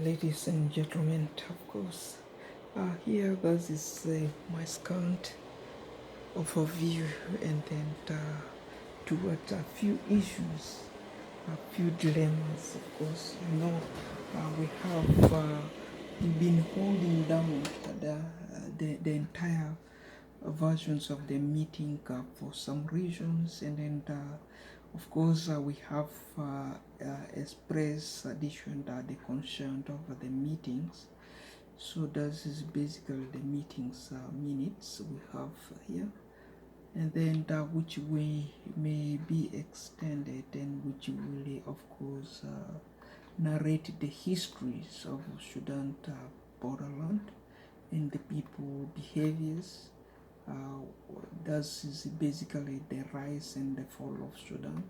Ladies and gentlemen, of course, here this is my scant overview, and then towards a few issues, a few dilemmas. Of course, we've been holding down the entire versions of the meeting for some reasons, and then of course we have expressed addition the concern over the meetings. So this is basically the meetings minutes we have here, and then which we may be extended, and which will of course narrate the histories of Sudan borderland and the people behaviors. This is basically the rise and the fall of Sudan.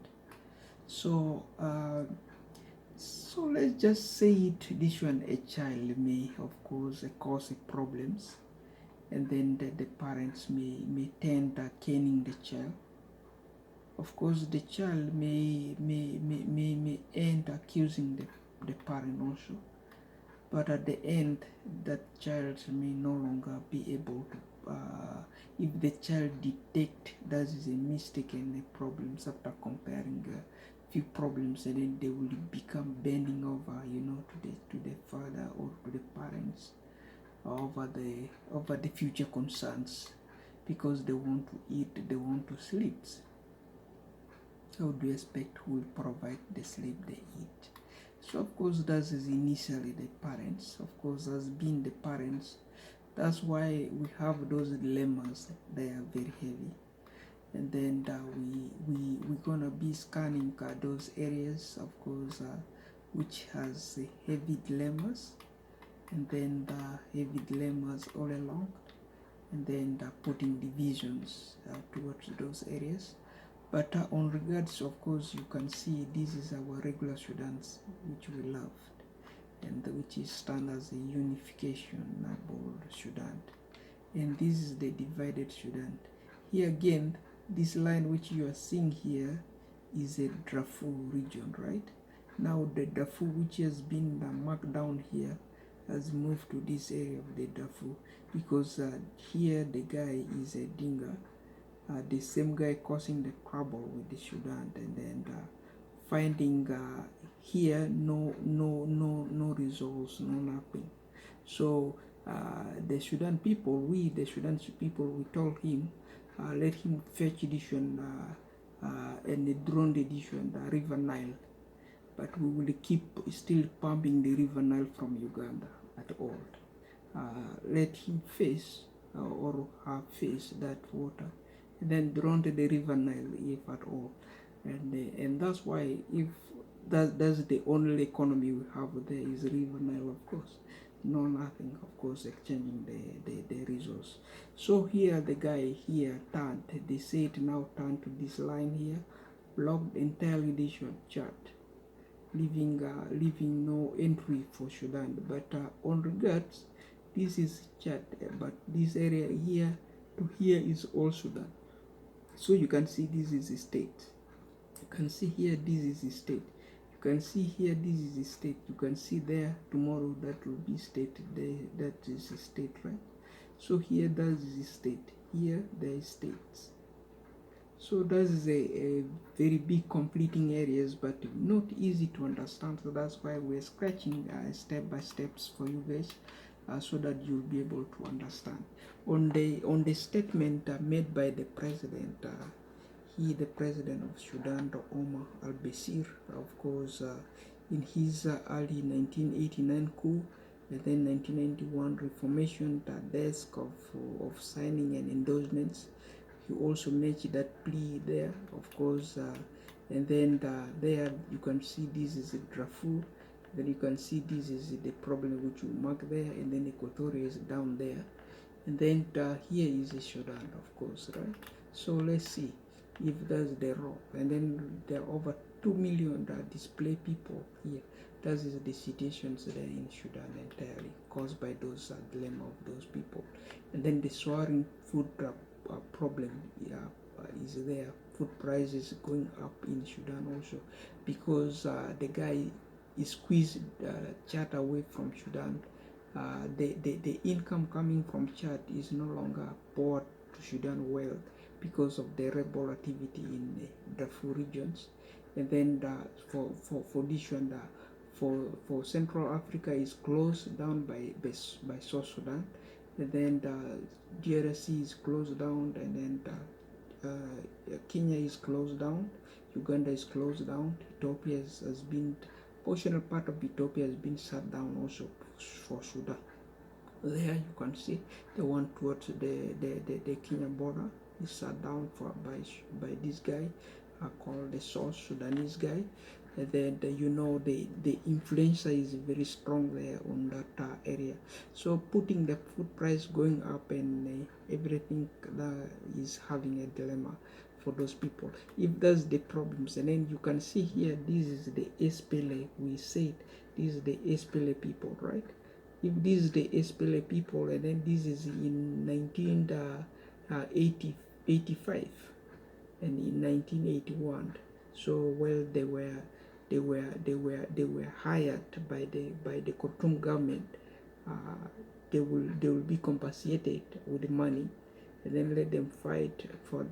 So let's just say it this one: a child may of course cause problems, and then the parents may tend caning the child. Of course, the child may end accusing the parent also, but at the end, that child may no longer be able to. If the child detect that is a mistake and the problems after comparing few problems, and then they will become bending over, to the father or to the parents over the future concerns, because they want to eat, they want to sleep. How do you expect who will provide the sleep they eat? So of course that is initially the parents. Of course, has been the parents. That's why we have those dilemmas. They are very heavy, and then we're gonna be scanning those areas, of course, which has heavy dilemmas, and then the heavy dilemmas all along, and then putting divisions towards those areas. But on regards, of course, you can see this is our regular Sudans, which we love, and which is stand as a unification Sudan. And this is the divided Sudan. Here again, this line which you are seeing here is a Darfur region, right? Now the Darfur, which has been marked down here, has moved to this area of the Darfur, because here the guy is a Dinka, the same guy causing the trouble with the Sudan, and then finding here no results, no nothing. So the Sudan people, the Sudan people, we told him, let him fetch edition and the drone edition, the River Nile, but we will keep still pumping the River Nile from Uganda at all. Let him face or her face that water, and then drone to the River Nile if at all. And that's why, if that's the only economy we have there is River Nile, of course. No nothing, of course, exchanging the resource. So here the guy here turned, they say it now turned to this line here, blocked entire edition chart, leaving no entry for Sudan. But on regards, this is chart, but this area here to here is all Sudan. So you can see this is a state. You can see here this is a state. You can see here this is a state. You can see there tomorrow that will be state. There, that is a state, right? So here that is a state. Here there is states. So that is a very big completing areas, but not easy to understand. So that's why we're scratching step by steps for you guys, so that you'll be able to understand. On the statement made by the president, the president of Sudan, Omar al-Bashir, of course, in his early 1989 coup, and then 1991 reformation, the desk of signing and endorsements. He also mentioned that plea there, of course, and then there you can see this is a Darfur. Then you can see this is the problem which you mark there, and then Equatoria is down there, and then here is a Sudan, of course, right? So let's see if that's the raw, and then there are over 2 million display people here. That is the situations there in Sudan entirely caused by those dilemma of those people, and then the soaring food problem is there. Food prices going up in Sudan also, because the guy squeeze Chad away from Sudan. The income coming from Chad is no longer poured to Sudan well because of the rebel activity in the Darfur regions. And then for this one, for Central Africa is closed down by South Sudan. And then the DRC is closed down, and then Kenya is closed down, Uganda is closed down, Ethiopia has been, portion part of Ethiopia has been shut down also for Sudan. There you can see the one towards the Kenya border is shut down by this guy called the South Sudanese guy. And then you know the influencer is very strong there on that area. So putting the food price going up and everything that is having a dilemma for those people. If that's the problems, and then you can see here, this is the Spla. We said this is the Spla people, right? If this is the Spla people, and then this is in 1985 and in 1981. So well, they were hired by the Khartoum government. They will be compensated with the money, and then let them fight for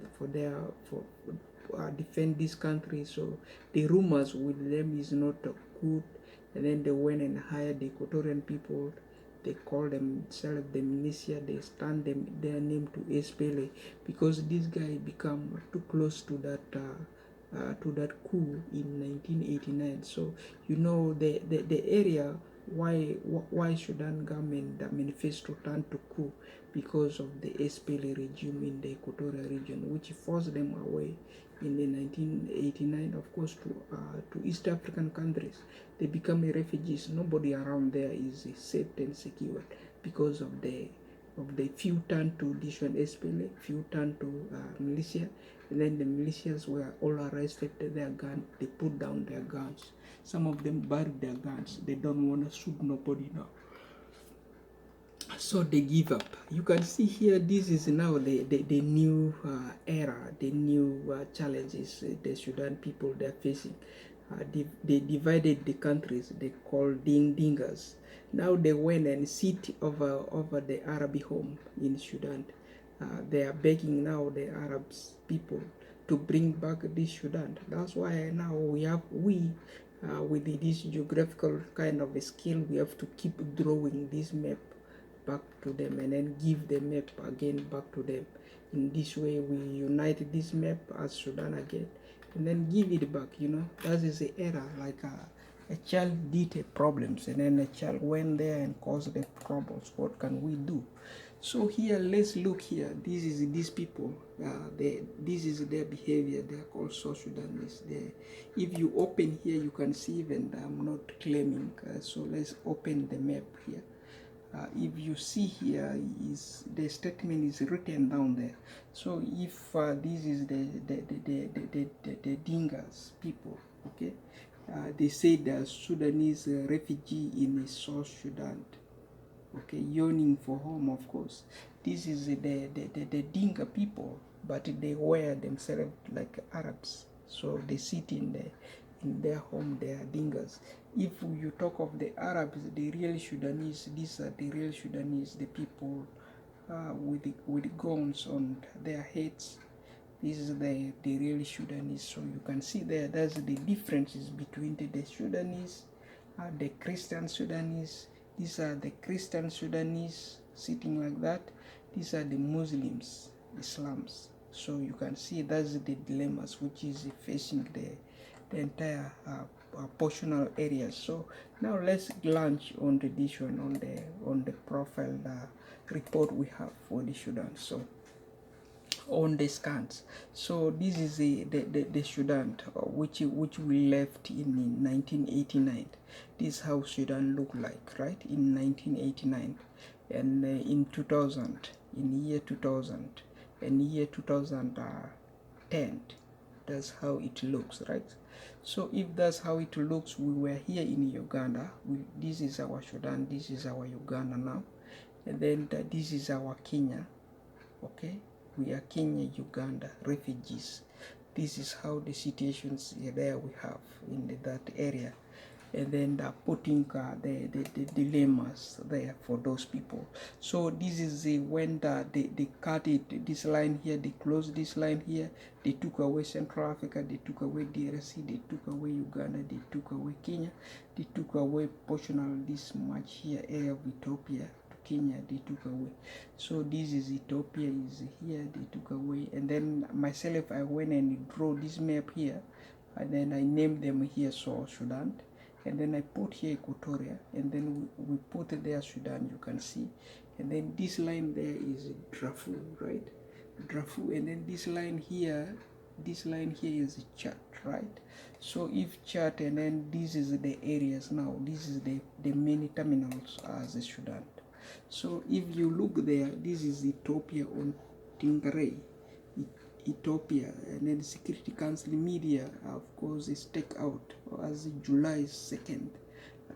defend this country. So the rumors with them is not good, and then they went and hired the Equatorian people. They call themselves the militia. They stand their name to SPLA because this guy become too close to that coup in 1989. So you know the area why Sudan government the manifesto turned to coup because of the SPLA regime in the Equatorial region, which forced them away in the 1989, of course, to East African countries. They become refugees. Nobody around there is safe and secure because of the few turned to this one SPLA, few turned to militia, and then the militias were all arrested. Their gun, they put down their guns. Some of them buried their guns. They don't want to shoot nobody now. So they give up. You can see here, this is now the new era, the new challenges the Sudan people they're facing. They divided the countries. They called Dingas. Now they went and sit over the Arab home in Sudan. They are begging now the Arabs people to bring back this Sudan. That's why now with this geographical kind of a skill, we have to keep drawing this map back to them and then give the map again back to them. In this way, we unite this map as Sudan again and then give it back. You know, that is the era. Like a child did a problems, and then a child went there and caused the problems. What can we do? So here, let's look here. This is these people. This is their behavior. They are called South Sudanese. If you open here, you can see even I'm not claiming. So let's open the map here. If you see here, is the statement is written down there. So if this is the Dingas people, okay, they say the Sudanese refugee in South Sudan, okay, yearning for home. Of course, this is the Dinka people, but they wear themselves like Arabs, so they sit in their home. They are Dingas. If you talk of the Arabs, the real Sudanese, these are the real Sudanese, the people with guns on their heads. This is the real Sudanese. So you can see there, that's the differences between the Sudanese, the Christian Sudanese. These are the Christian Sudanese sitting like that. These are the Muslims, Islams. So you can see that's the dilemmas which is facing the entire portional areas. So now let's launch on the this one on the profile report we have for the Sudan. So on the scans, so this is the Sudan which we left in 1989. This is how Sudan looked like, right, in 1989, and in 2000, in year 2000 and year 2010, that's how it looks, right? So if that's how it looks, we were here in Uganda. This is our Sudan, this is our Uganda now, and then this is our Kenya. Okay, we are Kenya, Uganda refugees. This is how the situations there we have in that area. and then putting the dilemmas there for those people. So this is when they cut it, this line here, they closed this line here, they took away Central Africa, they took away DRC, they took away Uganda, they took away Kenya, they took away portion of this much here area of Ethiopia to Kenya, they took away. So this is Ethiopia is here, they took away. And then myself, I went and drew this map here, and then I named them here South Sudan, and then I put here Equatoria, and then we put there Sudan, you can see. And then this line there is Darfur, right? Darfur, and then this line here is Chad, right? So if Chad, and then this is the areas now, this is the many terminals as a Sudan. So if you look there, this is Ethiopia on Tingray, Ethiopia, and then the Security Council media, of course, is take out as July 2nd,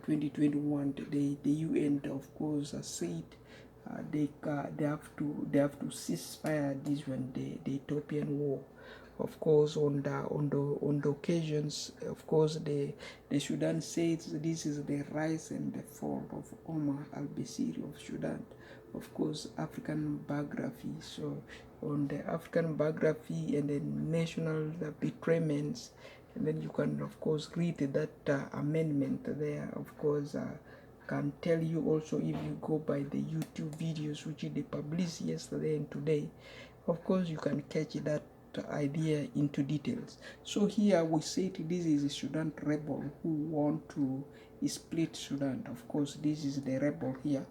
2021. The UN, of course, said they have to cease fire this one, the Ethiopian war. Of course, on the occasions, of course, the Sudan says this is the rise and the fall of Omar al-Bashir of Sudan. Of course, African biography. So on the African biography and the national betrayals, and then you can of course read that amendment there. Of course, can tell you also if you go by the YouTube videos which they published yesterday and today. Of course, you can catch that idea into details. So here we said this is a Sudan rebel who want to split Sudan. Of course, this is the rebel here.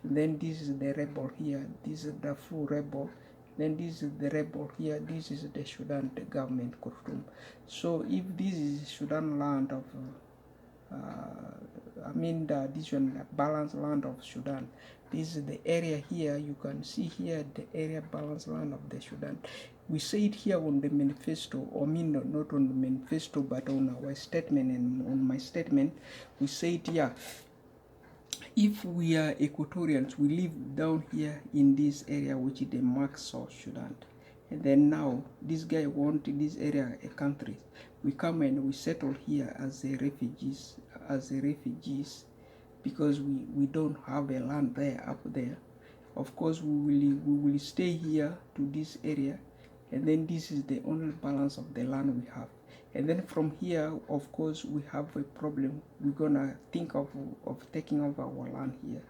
And then this is the rebel here, this is the full rebel, then this is the rebel here, this is the Sudan, the government Khartoum. So if this is Sudan land of this one balanced land of Sudan, this is the area here, you can see here the area balanced land of the Sudan. We say it here on the manifesto, or not on the manifesto, but on our statement and on my statement, we say it here. If we are Equatorians, we live down here in this area which is the mark South Sudan. And then now this guy wanted this area a country. We come and we settle here as refugees, because we don't have a land there up there. Of course, we will stay here to this area, and then this is the only balance of the land we have. And then from here, of course, we have a problem. We're gonna think of taking over our land here.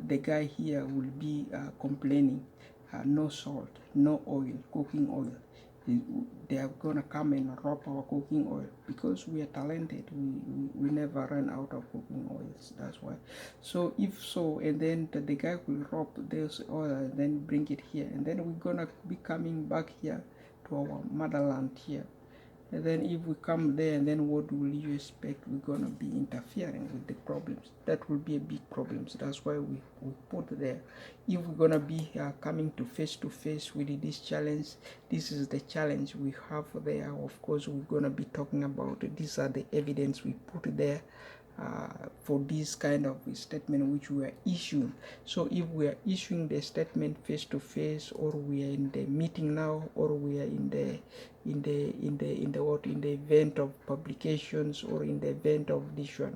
The guy here will be complaining, no salt, no oil, cooking oil. They are gonna come and rob our cooking oil because we are talented. We never run out of cooking oils. That's why. So if so, and then the guy will rob this oil and then bring it here, and then we're gonna be coming back here to our motherland here. And then if we come there, and then what will you expect? We're gonna be interfering with the problems. That will be a big problem. So that's why we put there. If we're gonna be coming to face with this challenge, this is the challenge we have there. Of course, we're gonna be talking about it. These are the evidence we put there for this kind of statement which we are issuing. So if we are issuing the statement face to face, or we are in the meeting now, or we are in the event of publications, or in the event of this one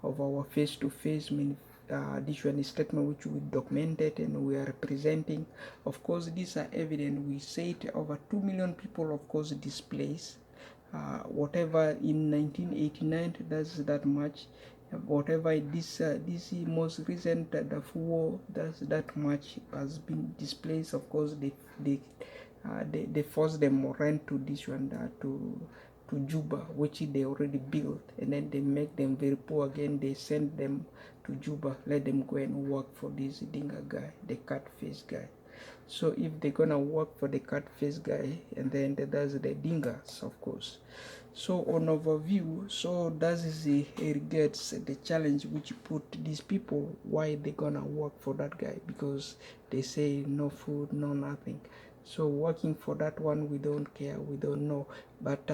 of our face to face this one statement which we documented and we are representing. Of course, these are evident. We said over 2 million people, of course, displaced. Whatever in 1989, that's that much. Whatever this most recent war, that's that much has been displaced. Of course, they force them rent to this one to Juba, which they already built, and then they make them very poor again. They send them to Juba, let them go and work for this Dinka guy, the cat face guy. So if they're gonna work for the cat face guy, and then there's the Dingas, of course. So on overview, so that is regards the challenge which put these people, why they gonna work for that guy, because they say no food, no nothing. So working for that one, we don't care, we don't know. But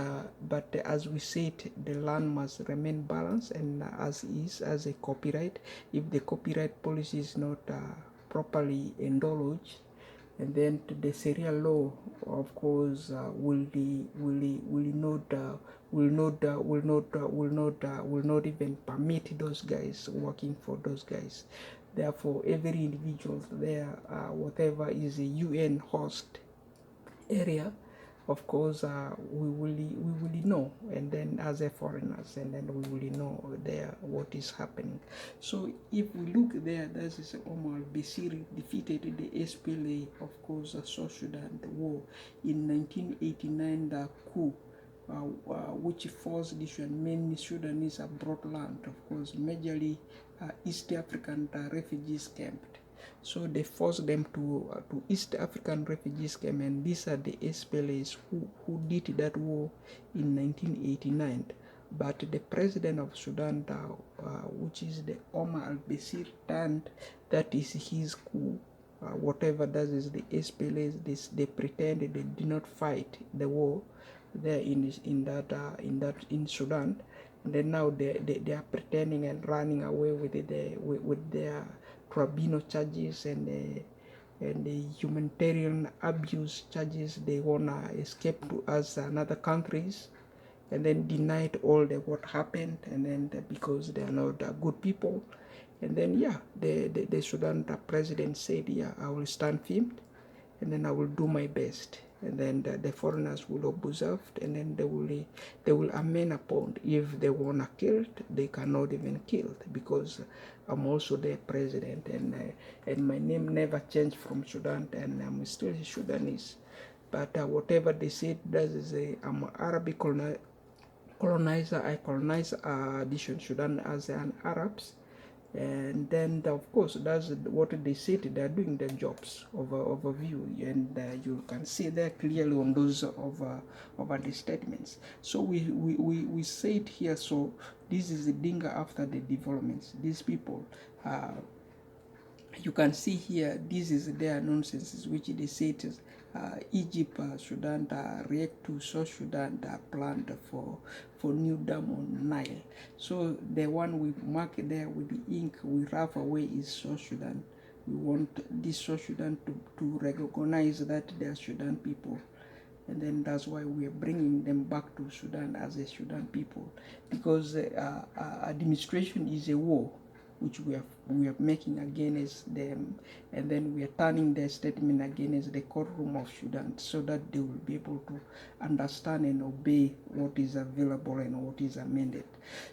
as we said, the land must remain balanced, and as a copyright. If the copyright policy is not properly indulged, and then the Sharia law, of course, will not even permit those guys working for those guys. Therefore, every individual there, whatever is a UN host area, of course, we will know, and then as a foreigners, and then we will know there what is happening. So if we look there, that is Omar al-Bashir defeated the SPLA, of course, South Sudan, the war in 1989, the coup, which forced the mainly Sudanese abroad land, of course, majorly East African refugees camped. So they forced them to East African refugees camp, and these are the SPLAs who did that war in 1989. But the president of Sudan, which is the Omar al-Bashir, turned that is his coup. Whatever that is the SPLAs, they pretend they did not fight the war there in Sudan, and then now they are pretending and running away with their tribunal charges and the humanitarian abuse charges. They wanna escape to us another countries, and then denied all the what happened, and then because they are not good people, and then yeah, the Sudan president said, yeah, I will stand firm, and then I will do my best, and then the foreigners will observe, and then they will amend upon. If they wanna killed, they cannot even kill, because I'm also the president, and my name never changed from Sudan, and I'm still Sudanese. But whatever they said, that is I'm an Arabic colonizer. I colonize this Sudan as an Arabs. And then of course that's what they said, they're doing their jobs overview, and you can see there clearly on those over the statements. So we said here, so this is the Dinka after the developments. These people, you can see here, this is their nonsense, which they said Egypt, Sudan react to South Sudan planned for new dam on Nile. So the one we mark there with the ink we rough away is South Sudan. We want this South Sudan to recognize that they are Sudan people, and then that's why we are bringing them back to Sudan as a Sudan people, because administration is a war which we are making against them, and then we are turning their statement against the courtroom of Sudan, so that they will be able to understand and obey what is available and what is amended.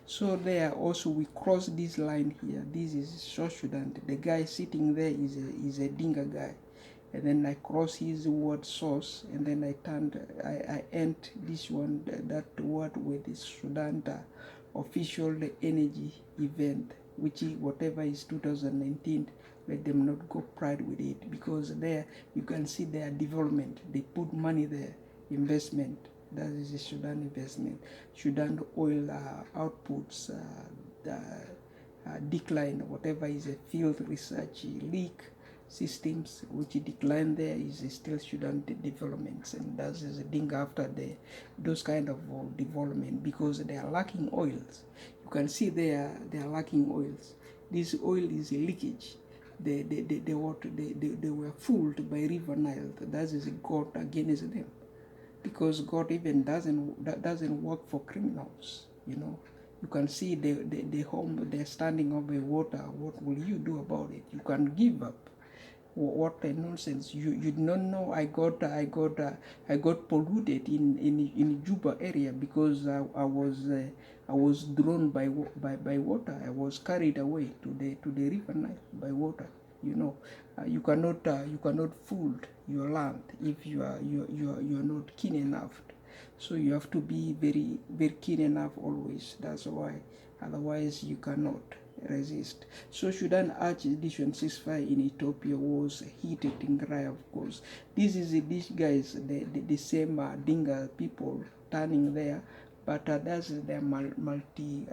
So there also we cross this line here. This is South Sudan. The guy sitting there is a Dinka guy, and then I cross his word source, and then I end this one, that word with the Sudan official energy event, which is whatever is 2019. Let them not go pride with it, because there you can see their development. They put money there, investment. That is a Sudan investment. Sudan oil outputs decline, whatever is a field research leak systems which decline there is still Sudan developments, and that is a thing after those kind of development, because they are lacking oils. You can see they are lacking oils. This oil is a leakage. They were fooled by River Nile. That is God against them, because God even doesn't work for criminals. You can see the home, they're standing over water. What will you do about it? You can give up. What a nonsense! You don't know. I got polluted in Juba area, because I was drawn by water. I was carried away to the river Nile by water. You cannot fool your land if you are not keen enough. So you have to be very very keen enough always. That's why, otherwise you cannot resist. So Sudan urged edition ceasefire in Ethiopia was heated in Tigray, of course. These guys, the same Dinka people turning there, but that's their multi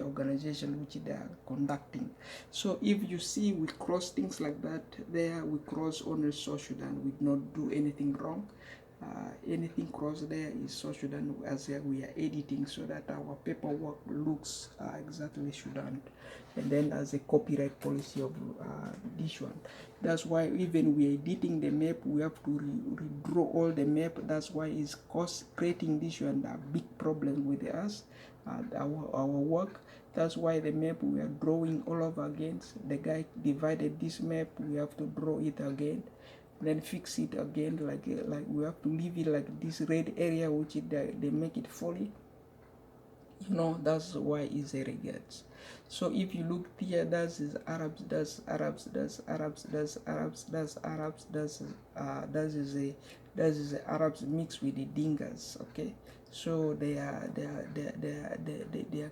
organization which they are conducting. So if you see we cross things like that, there we cross only South Sudan. We did not do anything wrong. Anything cross there is South Sudan, as we are editing so that our paperwork looks exactly Sudan, and then as a copyright policy of this one. That's why even we are editing the map, we have to redraw all the map. That's why it's creating this one a big problem with us, our work. That's why the map we are drawing all over again. The guy divided this map, we have to draw it again, then fix it again, like we have to leave it like this red area which they make it fully. That's why it's irrigates. So if you look here, that's Arabs, that's Arabs, that's Arabs, that's Arabs, that's Arabs, that's Arabs mixed with the Dinkas. Okay, so they are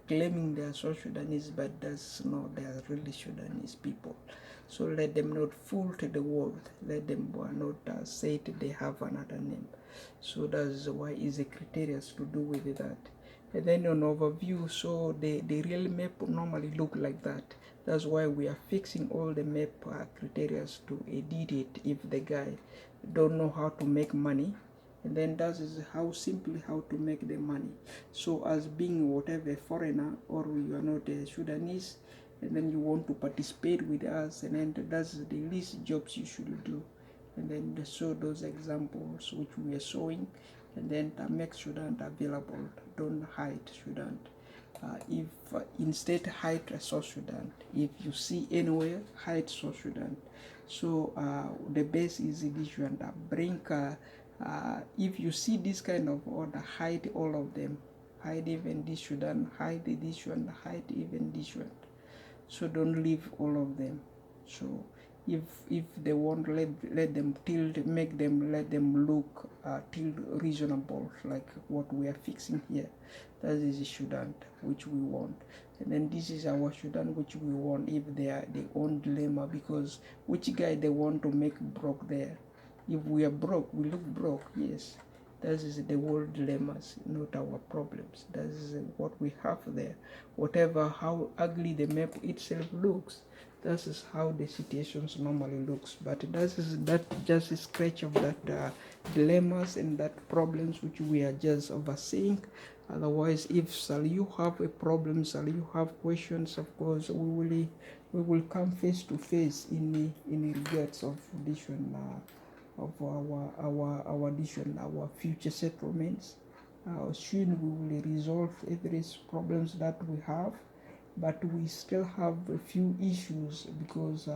claiming they are South Sudanese, but that's not, they are really Sudanese people. So let them not fool to the world. Let them not say they have another name. So that's why is the criteria to do with that. And then on overview, so the real map normally look like that. That's why we are fixing all the map criteria to edit it if the guy don't know how to make money. And then that is how simply how to make the money. So as being whatever foreigner, or you are not a Sudanese, and then you want to participate with us, and then that's the least jobs you should do. And then show those examples which we are showing, and then make Sudan available. Don't hide Sudan. If instead hide South Sudan. If you see anywhere, hide South Sudan. So the base is this one. Bring. If you see this kind of order, hide all of them. Hide even this Sudan. Hide this one. Hide even this one. So don't leave all of them. So if they want, let them tilt, make them, let them look tilt reasonable, like what we are fixing here. That is the Sudan which we want, and then this is our Sudan which we want. If they are their own dilemma, because which guy they want to make broke there. If we are broke, we look broke. Yes, that is the world dilemmas, not our problems. That is what we have there. Whatever how ugly the map itself looks, that is how the situations normally looks. But that just a scratch of that dilemmas and that problems which we are just overseeing. Otherwise, if shall you have a problem, shall you have questions, of course we will come face to face in regards of this one. Of our addition, our future settlements. Soon we will resolve every problems that we have, but we still have a few issues because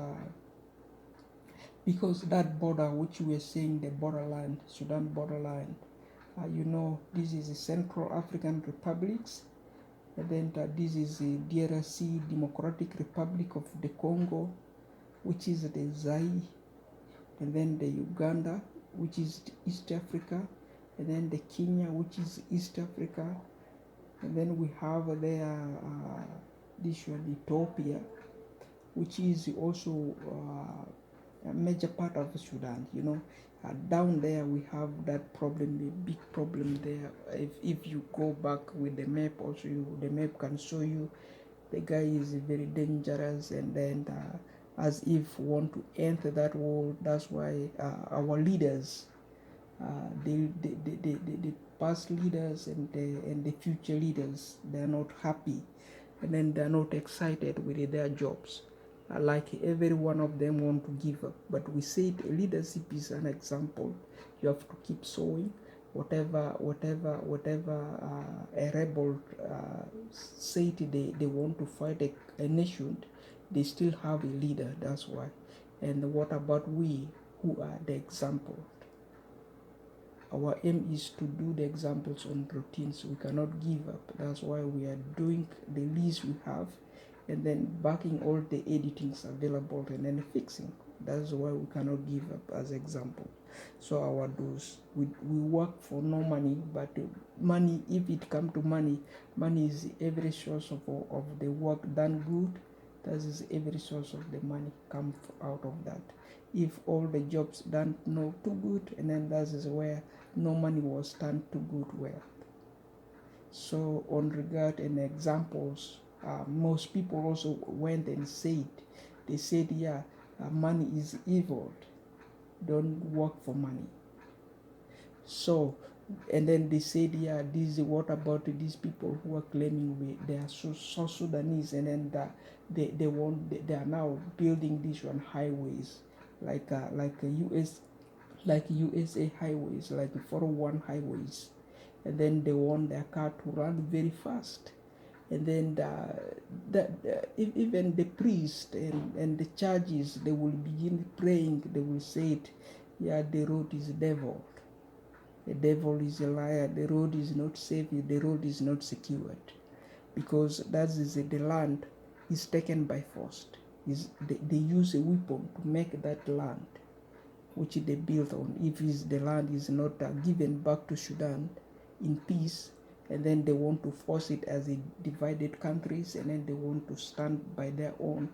that border which we are saying, the borderline, Sudan borderline, this is the Central African Republics, and then this is the DRC, Democratic Republic of the Congo, which is the Zaire, and then the Uganda, which is East Africa, and then the Kenya, which is East Africa, and then we have there this one, Ethiopia, which is also a major part of Sudan. Down there we have that problem, a big problem there. If you go back with the map, also the map can show you the guy is very dangerous, and then as if want to enter that world. That's why our leaders, the past leaders and the future leaders, they are not happy, and then they are not excited with their jobs. Like every one of them want to give up. But we said leadership is an example. You have to keep sowing. Whatever a rebel said they want to fight a nation, they still have a leader. That's why. And what about we who are the example? Our aim is to do the examples on routines. We cannot give up. That's why we are doing the least we have, and then backing all the editings available, and then fixing. That's why we cannot give up as example. So our dues, we work for no money, but money, if it come to money is every source of the work done good. That is every source of the money come out of that. If all the jobs done no too good, and then that is where no money was done too good well. So on regard and examples, most people also went and said, money is evil. Don't work for money. So, and then they said, yeah, this what about these people who are claiming they are South Sudanese, and then they are now building these one highways like a USA highways, like 401 highways, and then they want their car to run very fast, and then even the priest and the churches, they will begin praying. They will say it, yeah, the road is devil. The devil is a liar. The road is not safe. The road is not secured, because that is the land is taken by force. They use a weapon to make that land which they built on. If the land is not given back to Sudan in peace, and then they want to force it as a divided countries, and then they want to stand by their own.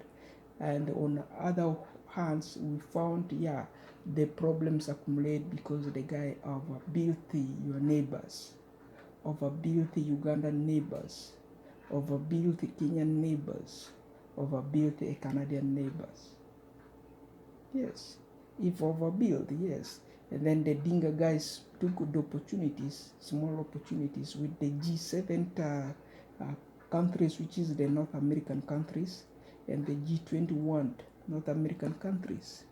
And on the other hands, we found, yeah, the problems accumulate because the guy overbuilt your neighbors, overbuilt Ugandan neighbors, overbuilt Kenyan neighbors, overbuilt Canadian neighbors. Yes, if overbuilt, yes. And then the Dinka guys took the opportunities, small opportunities, with the G7 countries, which is the North American countries, and the G21 North American countries.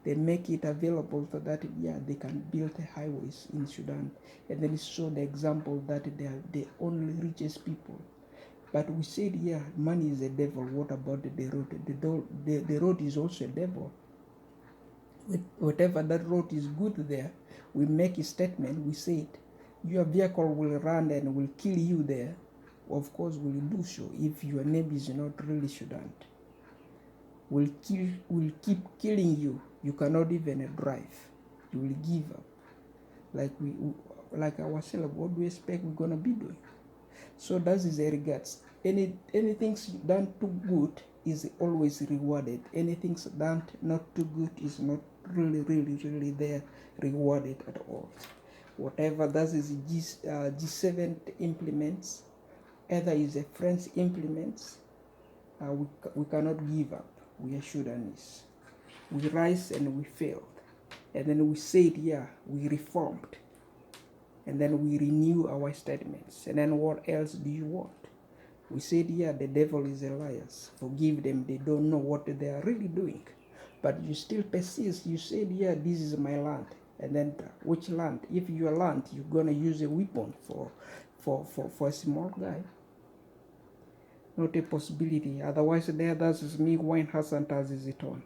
They make it available so that, yeah, they can build highways in Sudan, and then show the example that they are the only richest people. But we said, yeah, money is a devil. What about the road? The road is also a devil. Whatever that road is good there, we make a statement. We say it, your vehicle will run and will kill you there. Of course, will do so if your name is not really Sudan. Will keep killing you. You cannot even drive. You will give up. Like ourselves, what do we expect we're gonna be doing? So that is the regards. Anything done too good is always rewarded. Anything done not too good is not really there rewarded at all. Whatever that is G7 implements, either is a French implements, we cannot give up. We are Sudanese. We rise and we failed. And then we said, yeah, we reformed. And then we renew our statements. And then what else do you want? We said, yeah, the devil is a liar. Forgive them. They don't know what they are really doing. But you still persist. You said, yeah, this is my land. And then which land? If your land, you're going to use a weapon for a small guy. Not a possibility. Otherwise, there, that is me, wine has and as is it on.